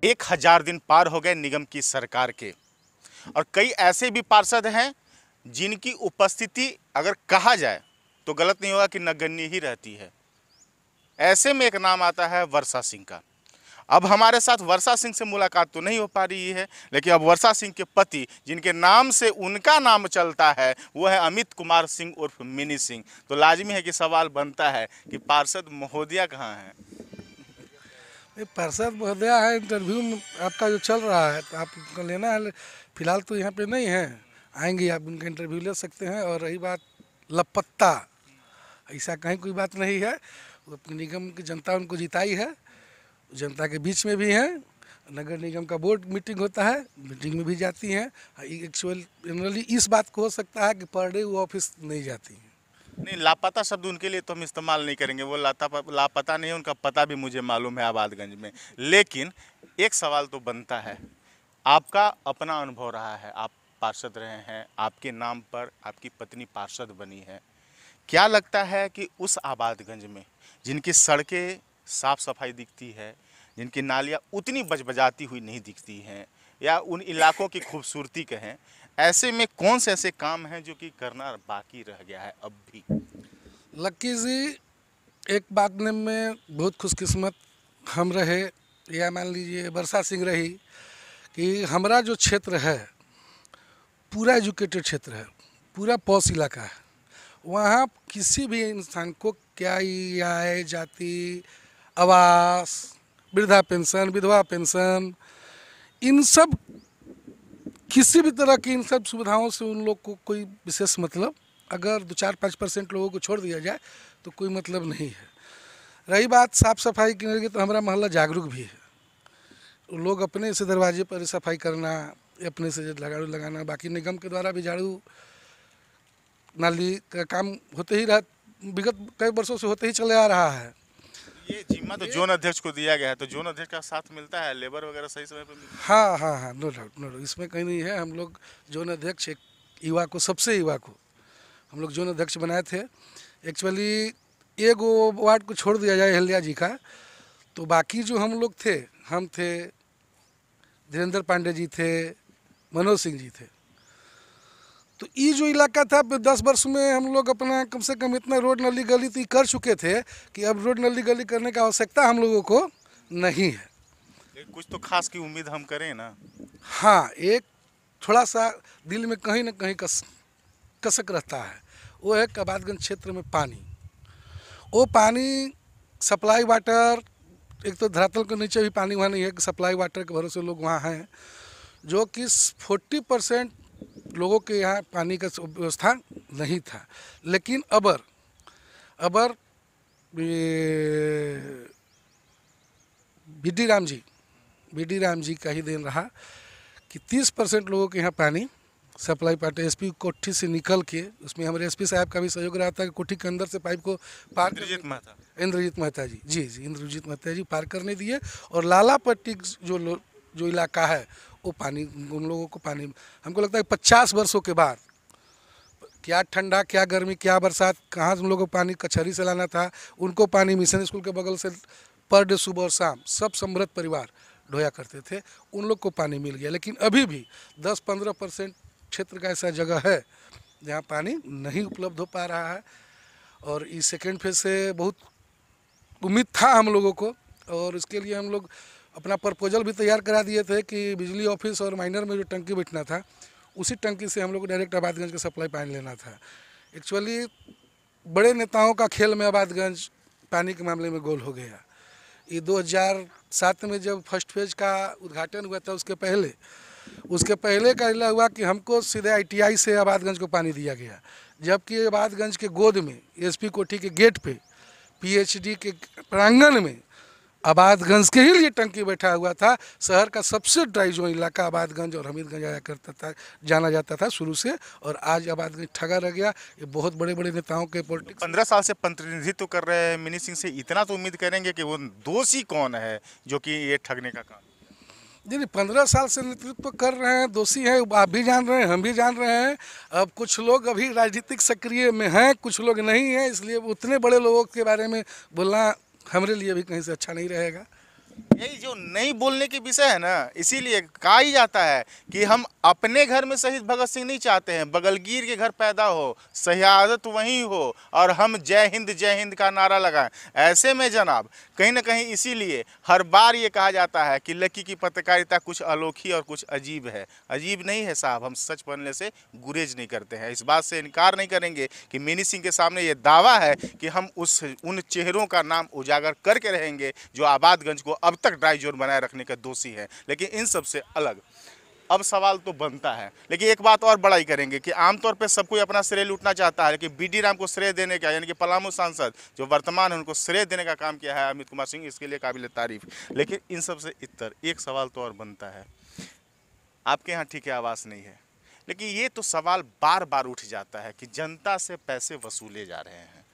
1000 दिन पार हो गए निगम की सरकार के, और कई ऐसे भी पार्षद हैं जिनकी उपस्थिति अगर कहा जाए तो गलत नहीं होगा कि नगण्य ही रहती है। ऐसे में एक नाम आता है वर्षा सिंह का। अब हमारे साथ वर्षा सिंह से मुलाकात तो नहीं हो पा रही है, लेकिन अब वर्षा सिंह के पति जिनके नाम से उनका नाम चलता है वो है अमित कुमार सिंह उर्फ मिनी सिंह। तो लाजमी है कि सवाल बनता है कि पार्षद महोदया कहाँ हैं। पार्षद महोदया है, इंटरव्यू में आपका जो चल रहा है तो आपको लेना है, फिलहाल तो यहाँ पे नहीं है, आएंगे आप उनका इंटरव्यू ले सकते हैं। और रही बात लापता, ऐसा कहीं कोई बात नहीं है। वो अपनी निगम की जनता उनको जिताई है, जनता के बीच में भी हैं। नगर निगम का बोर्ड मीटिंग होता है, मीटिंग में भी जाती हैं। एक्चुअल जनरली इस बात को हो सकता है कि पर डे वो ऑफिस नहीं जाती हैं। नहीं, लापता शब्द उनके लिए तो हम इस्तेमाल नहीं करेंगे, वो लापता नहीं है, उनका पता भी मुझे मालूम है आबादगंज में। लेकिन एक सवाल तो बनता है, आपका अपना अनुभव रहा है, आप पार्षद रहे हैं, आपके नाम पर आपकी पत्नी पार्षद बनी है। क्या लगता है कि उस आबादगंज में जिनकी सड़कें साफ सफाई दिखती है, जिनकी नालियाँ उतनी बजबजाती हुई नहीं दिखती हैं, या उन इलाकों की खूबसूरती कहें, ऐसे में कौन से ऐसे काम हैं जो कि करना बाकी रह गया है अब भी? लक्की जी, एक बात में बहुत खुशकिस्मत हम रहे, या मान लीजिए वर्षा सिंह रही, कि हमारा जो क्षेत्र है पूरा एजुकेटेड क्षेत्र है, पूरा पॉश इलाका है। वहाँ किसी भी इंसान को क्या ई आय, जाति, आवास, वृद्धा पेंशन, विधवा पेंशन, इन सब किसी भी तरह की इन सब सुविधाओं से उन लोग को कोई विशेष मतलब, अगर 2-4-5% लोगों को छोड़ दिया जाए तो कोई मतलब नहीं है। रही बात साफ़ सफाई की, तो हमारा मोहल्ला जागरूक भी है। लोग अपने से दरवाजे पर सफाई करना, अपने से झाड़ू लगाना, बाकी निगम के द्वारा भी झाड़ू नाली का काम होते ही रहा, विगत कई वर्षों से होते ही चले आ रहा है। ये जिम्मा तो जोन अध्यक्ष को दिया गया है, तो जोन अध्यक्ष का साथ मिलता है, लेबर वगैरह सही समय पर मिलती है? हाँ हाँ हाँ, नो डाउट नो डाउट, इसमें कहीं नहीं है। हम लोग जोन अध्यक्ष एक युवा को, सबसे युवा को हम लोग जोन अध्यक्ष बनाए थे। एक्चुअली एक वो वार्ड को छोड़ दिया जाए हल्दिया जी का, तो बाकी जो हम लोग थे, हम थे, धीरेन्द्र पांडे जी थे, मनोज सिंह जी थे। तो ये जो इलाका था 10 वर्ष में हम लोग अपना कम से कम इतना रोड नली गली तो कर चुके थे कि अब रोड नली गली करने का आवश्यकता हम लोगों को नहीं है। कुछ तो खास की उम्मीद हम करें ना। हाँ, एक थोड़ा सा दिल में कहीं ना कहीं कसक रहता है, वो है आबादगंज क्षेत्र में पानी। वो पानी सप्लाई वाटर, एक तो धरातल के नीचे भी पानी वहाँ नहीं है कि सप्लाई वाटर के भरोसे लोग वहाँ हैं, जो कि 40% लोगों के यहाँ पानी का व्यवस्था नहीं था। लेकिन अबर बीडी राम जी का ही देन रहा कि 30% लोगों के यहाँ पानी सप्लाई पाटे एसपी कोठी से निकल के, उसमें हमारे एसपी साहब का भी सहयोग रहा था कि कोठी के अंदर से पाइप को पार, इंद्रजीत मेहता जी, जी इंद्रजीत मेहता जी पार करने दिए। और लाला पट्टी जो इलाका है वो पानी, उन लोगों को पानी, हमको लगता है 50 वर्षों के बाद, क्या ठंडा, क्या गर्मी, क्या बरसात, कहाँ उन लोगों को पानी कचहरी से लाना था, उनको पानी मिशन स्कूल के बगल से पर डे सुबह और शाम सब समृद्ध परिवार ढोया करते थे, उन लोग को पानी मिल गया। लेकिन अभी भी 10-15% क्षेत्र का ऐसा जगह है जहाँ पानी नहीं उपलब्ध हो पा रहा है। और इस सेकेंड फेज से बहुत उम्मीद था हम लोगों को, और इसके लिए हम लोग अपना प्रपोजल भी तैयार करा दिए थे कि बिजली ऑफिस और माइनर में जो टंकी बैठना था, उसी टंकी से हम लोग को डायरेक्ट आबादगंज का सप्लाई पानी लेना था। एक्चुअली बड़े नेताओं का खेल में आबादगंज पानी के मामले में गोल हो गया। ये 2007 में जब फर्स्ट फेज का उद्घाटन हुआ था, उसके पहले का इला हुआ कि हमको सीधे ITI से आबादगंज को पानी दिया गया, जबकि आबादगंज के गोद में एसपी कोठी के गेट पे PhD के प्रांगण में आबादगंज के ही लिए टंकी बैठा हुआ था। शहर का सबसे ड्राई जो इलाका आबादगंज और हमीदगंज आया करता था, जाना जाता था शुरू से, और आज आबादगंज ठगा रह गया। ये बहुत बड़े बड़े नेताओं के पॉलिटिक्स। 15 साल से प्रतिनिधित्व कर रहे हैं मिनी सिंह से, इतना तो उम्मीद करेंगे कि वो दोषी कौन है जो कि ये ठगने का काम। जी नहीं, 15 साल से नेतृत्व कर रहे हैं, दोषी हैं, आप भी जान रहे हैं, हम भी जान रहे हैं। अब कुछ लोग अभी राजनीतिक सक्रिय में हैं, कुछ लोग नहीं हैं, इसलिए उतने बड़े लोगों के बारे में बोलना हमारे लिए भी कहीं से अच्छा नहीं रहेगा। यही जो नहीं बोलने की विषय है ना, इसीलिए कहा ही जाता है कि हम अपने घर में शहीद भगत सिंह नहीं चाहते हैं, बगलगीर के घर पैदा हो, शहादत वहीं हो और हम जय हिंद का नारा लगाएं। ऐसे में जनाब कहीं ना कहीं इसीलिए हर बार ये कहा जाता है कि लकी की पत्रकारिता कुछ अनोखी और कुछ अजीब है। अजीब नहीं है साहब, हम सच बोलने से गुरेज नहीं करते हैं, इस बात से इनकार नहीं करेंगे कि मिनी सिंह के सामने ये दावा है कि हम उन चेहरों का नाम उजागर करके रहेंगे जो आबादगंज को अब तक ड्राई जोन बनाए रखने का दोषी है। लेकिन इन सब से अलग अब सवाल तो बनता है, लेकिन एक बात और बड़ाई करेंगे कि आमतौर पे सब कोई अपना श्रेय लूटना चाहता है, लेकिन बीडी राम को श्रेय देने का, यानी कि पलामू सांसद जो वर्तमान है उनको श्रेय देने का काम किया है अमित कुमार सिंह, इसके लिए काबिल तारीफ। लेकिन इन सब से इतर एक सवाल तो और बनता है, आपके यहाँ ठीक है आवास नहीं है, लेकिन ये तो सवाल बार बार उठ जाता है कि जनता से पैसे वसूले जा रहे हैं।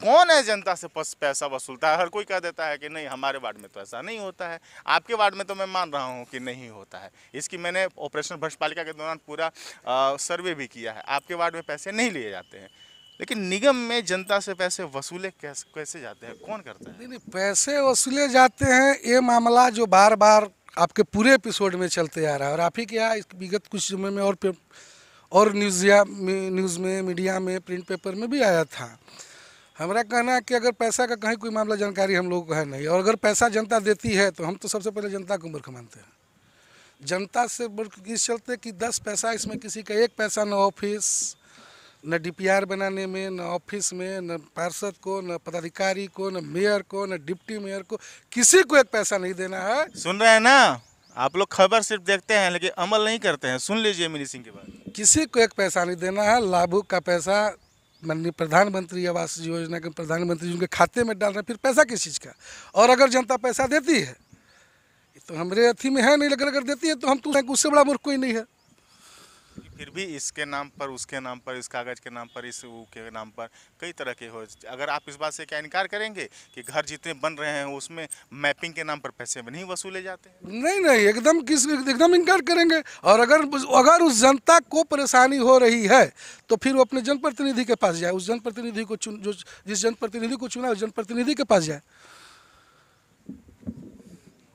कौन है जनता से पैसा वसूलता है? हर कोई कह देता है कि नहीं हमारे वार्ड में तो ऐसा नहीं होता है, आपके वार्ड में तो मैं मान रहा हूँ कि नहीं होता है। इसकी मैंने ऑपरेशन भ्रष्टपालिका के दौरान पूरा सर्वे भी किया है, आपके वार्ड में पैसे नहीं लिए जाते हैं, लेकिन निगम में जनता से पैसे वसूले कैसे जाते हैं, कौन करता है? नहीं, पैसे वसूले जाते हैं, ये मामला जो बार बार आपके पूरे एपिसोड में चलते आ रहा है और आप ही के यहाँ विगत कुछ समय में और न्यूज़ में मीडिया में प्रिंट पेपर में भी आया था। हमारा कहना है कि अगर पैसा का कहीं कोई मामला जानकारी हम लोगों को है नहीं, और अगर पैसा जनता देती है तो हम तो सबसे पहले जनता को मूर्ख मानते हैं। जनता से इस चलते कि 10 पैसा इसमें किसी का 1 पैसा न ऑफिस, न डीपीआर बनाने में, न ऑफिस में, न पार्षद को, न पदाधिकारी को, न मेयर को, न डिप्टी मेयर को, किसी को 1 पैसा नहीं देना है। सुन रहे हैं ना आप लोग, खबर सिर्फ देखते हैं लेकिन अमल नहीं करते हैं। सुन लीजिए मिनी सिंह के बात, किसी को 1 पैसा नहीं देना है। लाभुक का पैसा माननीय प्रधानमंत्री आवास योजना के प्रधानमंत्री उनके खाते में डाल रहे हैं, फिर पैसा किस चीज़ का? और अगर जनता पैसा देती है तो हमारे अथी में है नहीं, लेकिन अगर देती है तो हम तो उससे बड़ा मूर्ख कोई नहीं है। फिर भी इसके नाम पर, उसके नाम पर, इस कागज़ के नाम पर, इस के नाम पर कई तरह के हो। अगर आप इस बात से क्या इनकार करेंगे कि घर जितने बन रहे हैं उसमें मैपिंग के नाम पर पैसे नहीं वसूले जाते हैं? नहीं, एकदम इनकार करेंगे। और अगर उस जनता को परेशानी हो रही है तो फिर वो अपने जनप्रतिनिधि के पास जाए, उस जनप्रतिनिधि को जिस जनप्रतिनिधि को चुना उस जनप्रतिनिधि के पास जाए।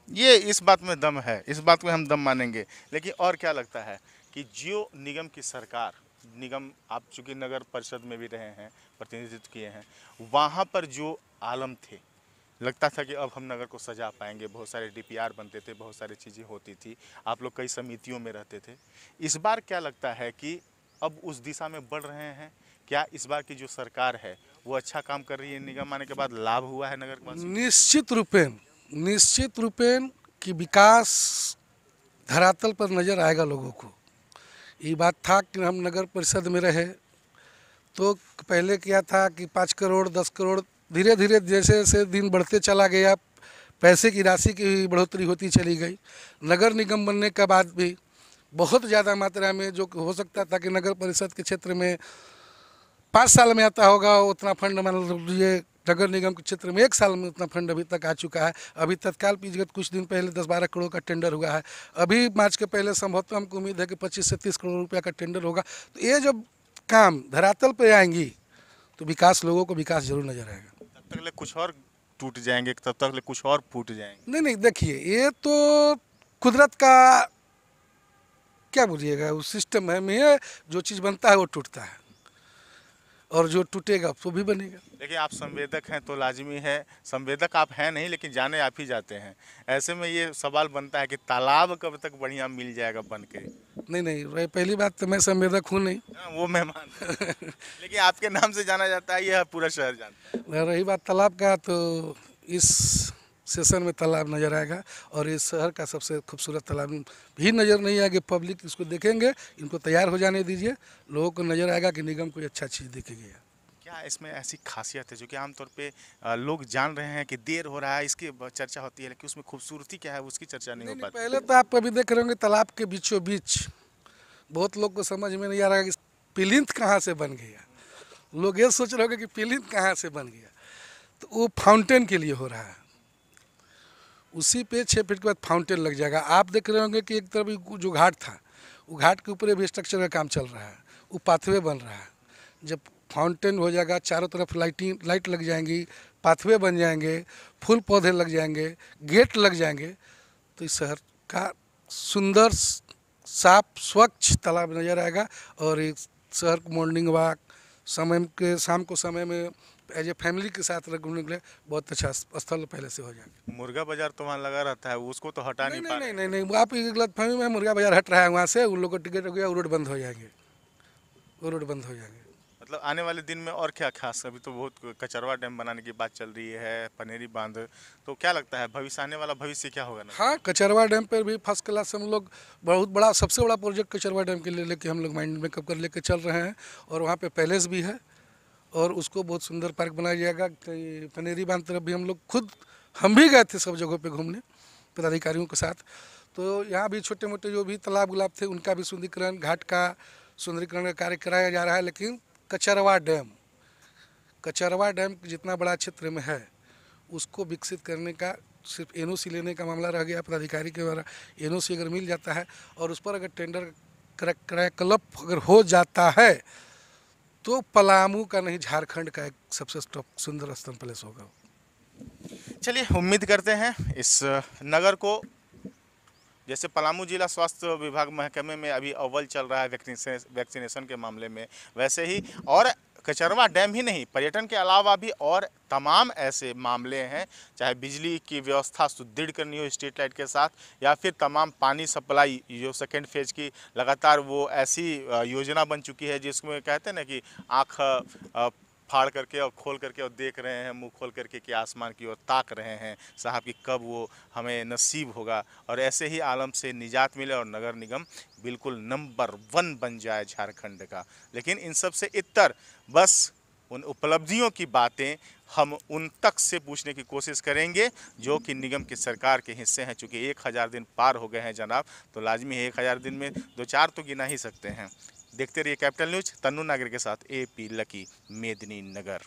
ये इस बात में दम है, इस बात में हम दम मानेंगे। लेकिन और क्या लगता है कि जियो निगम की सरकार, निगम आप चूँकि नगर परिषद में भी रहे हैं, प्रतिनिधित्व किए हैं, वहाँ पर जो आलम थे, लगता था कि अब हम नगर को सजा पाएंगे, बहुत सारे डीपीआर बनते थे, बहुत सारी चीज़ें होती थी, आप लोग कई समितियों में रहते थे। इस बार क्या लगता है कि अब उस दिशा में बढ़ रहे हैं? क्या इस बार की जो सरकार है वो अच्छा काम कर रही है? निगम आने के बाद लाभ हुआ है नगर के? निश्चित रूपेण कि विकास धरातल पर नज़र आएगा लोगों को। ये बात था कि हम नगर परिषद में रहे तो पहले क्या था कि 5 करोड़ 10 करोड़, धीरे धीरे जैसे जैसे दिन बढ़ते चला गया पैसे की राशि की बढ़ोतरी होती चली गई। नगर निगम बनने के बाद भी बहुत ज़्यादा मात्रा में जो हो सकता था कि नगर परिषद के क्षेत्र में 5 साल में आता होगा उतना फंड मान लीजिए, नगर निगम के क्षेत्र में 1 साल में उतना फंड अभी तक आ चुका है। अभी तत्काल विगत कुछ दिन पहले 10-12 करोड़ का टेंडर हुआ है। अभी मार्च के पहले संभवतः हमको उम्मीद है कि 25 से 30 करोड़ रुपया का टेंडर होगा। तो ये जब काम धरातल पे आएंगी तो विकास, लोगों को विकास जरूर नजर आएगा। तब तक कुछ और टूट जाएंगे, तब तक कुछ और फूट जाएंगे। नहीं, देखिए ये तो कुदरत का क्या बोलिएगा, उस सिस्टम है में जो चीज़ बनता है वो टूटता है और जो टूटेगा वो भी बनेगा। देखिए आप संवेदक हैं तो लाजमी है, संवेदक आप हैं नहीं लेकिन जाने आप ही जाते हैं। ऐसे में ये सवाल बनता है कि तालाब कब तक बढ़िया मिल जाएगा बन के? नहीं, पहली बात तो मैं संवेदक हूँ नहीं। वो मैं मानता हूं। लेकिन आपके नाम से जाना जाता है, यह पूरा शहर जानता है। रही बात तालाब का, तो इस सेशन में तालाब नज़र आएगा और इस शहर का सबसे खूबसूरत तालाब भी नज़र नहीं आएगा। पब्लिक इसको देखेंगे, इनको तैयार हो जाने दीजिए, लोगों को नज़र आएगा कि निगम कोई अच्छा चीज़ दिखेगी। क्या इसमें ऐसी खासियत है जो कि आमतौर पे लोग जान रहे हैं कि देर हो रहा है, इसकी चर्चा होती है, लेकिन उसमें खूबसूरती क्या है उसकी चर्चा नहीं हो पाती? पहले तो आप अभी देख रहे होंगे तालाब के बीचों बीच बहुत लोग को समझ में नहीं आ रहा कि प्लिंथ कहाँ से बन गया। लोग ये सोच रहे होंगे कि प्लिंथ कहाँ से बन गया, तो वो फाउंटेन के लिए हो रहा है। उसी पे 6 फीट के बाद फाउंटेन लग जाएगा। आप देख रहे होंगे कि एक तरफ जो घाट था, वो घाट के ऊपर भी स्ट्रक्चर का काम चल रहा है, वो पाथवे बन रहा है। जब फाउंटेन हो जाएगा, चारों तरफ लाइट लग जाएंगी, पाथवे बन जाएंगे, फूल पौधे लग जाएंगे, गेट लग जाएंगे, तो इस शहर का सुंदर साफ स्वच्छ तालाब नज़र आएगा। और इस शहर को मॉर्निंग वॉक शाम को समय में एज ए फैमिली के साथ घूमने के लिए बहुत अच्छा स्थल पहले से हो जाएगा। मुर्गा बाजार तो वहाँ लगा रहता है, उसको तो हटा नहीं पा रहे। नहीं, वो आप गलतफहमी में मुर्गा बाजार हट रहा है वहाँ से, उन लोगों को टिकट हो गया, वो रोड बंद हो जाएंगे, वो रोड बंद हो जाएंगे। मतलब आने वाले दिन में और क्या खास, अभी तो बहुत कचरवा डैम बनाने की बात चल रही है, पनेरी बांध, तो क्या लगता है भविष्य, आने वाला भविष्य क्या होगा ना? हाँ, कचरवा डैम पर भी फर्स्ट क्लास हम लोग बहुत बड़ा, सबसे बड़ा प्रोजेक्ट कचरवा डैम के लिए लेके हम लोग माइंड मेकअप कर लेके चल रहे हैं। और वहाँ पे पैलेस भी है और उसको बहुत सुंदर पार्क बनाया जाएगा। पनेरी बांध तरफ भी हम भी गए थे सब जगहों पे घूमने पदाधिकारियों के साथ। तो यहाँ भी छोटे मोटे जो भी तालाब गुलाब थे उनका भी सुंदरीकरण, घाट का सुंदरीकरण का कार्य कराया जा रहा है। लेकिन कचरवा डैम जितना बड़ा क्षेत्र में है उसको विकसित करने का सिर्फ एनओसी लेने का मामला रह गया। पदाधिकारी के द्वारा एनओसी अगर मिल जाता है और उस पर अगर टेंडर क्रायकल्प अगर हो जाता है तो पलामू का नहीं, झारखंड का एक सबसे सुंदर स्तंभ पैलेस होगा। चलिए, उम्मीद करते हैं इस नगर को, जैसे पलामू जिला स्वास्थ्य विभाग महकमे में अभी अव्वल चल रहा है वैक्सीनेशन के मामले में, वैसे ही और कचरवा डैम ही नहीं, पर्यटन के अलावा भी और तमाम ऐसे मामले हैं, चाहे बिजली की व्यवस्था सुदृढ़ करनी हो स्ट्रीट लाइट के साथ, या फिर तमाम पानी सप्लाई जो सेकेंड फेज की लगातार वो ऐसी योजना बन चुकी है जिसमें कहते हैं ना कि आँख फाड़ करके और खोल करके और देख रहे हैं, मुंह खोल करके कि आसमान की ओर ताक रहे हैं साहब कि कब वो हमें नसीब होगा और ऐसे ही आलम से निजात मिले और नगर निगम बिल्कुल नंबर 1 बन जाए झारखंड का। लेकिन इन सब से इतर बस उन उपलब्धियों की बातें हम उन तक से पूछने की कोशिश करेंगे जो कि निगम की सरकार के हिस्से हैं। चूँकि 1000 दिन पार हो गए हैं जनाब, तो लाजमी है 1000 दिन में 2-4 तो गिना ही सकते हैं। देखते रहिए कैपिटल न्यूज, तन्नू नागर के साथ AP लकी, मेदिनी नगर।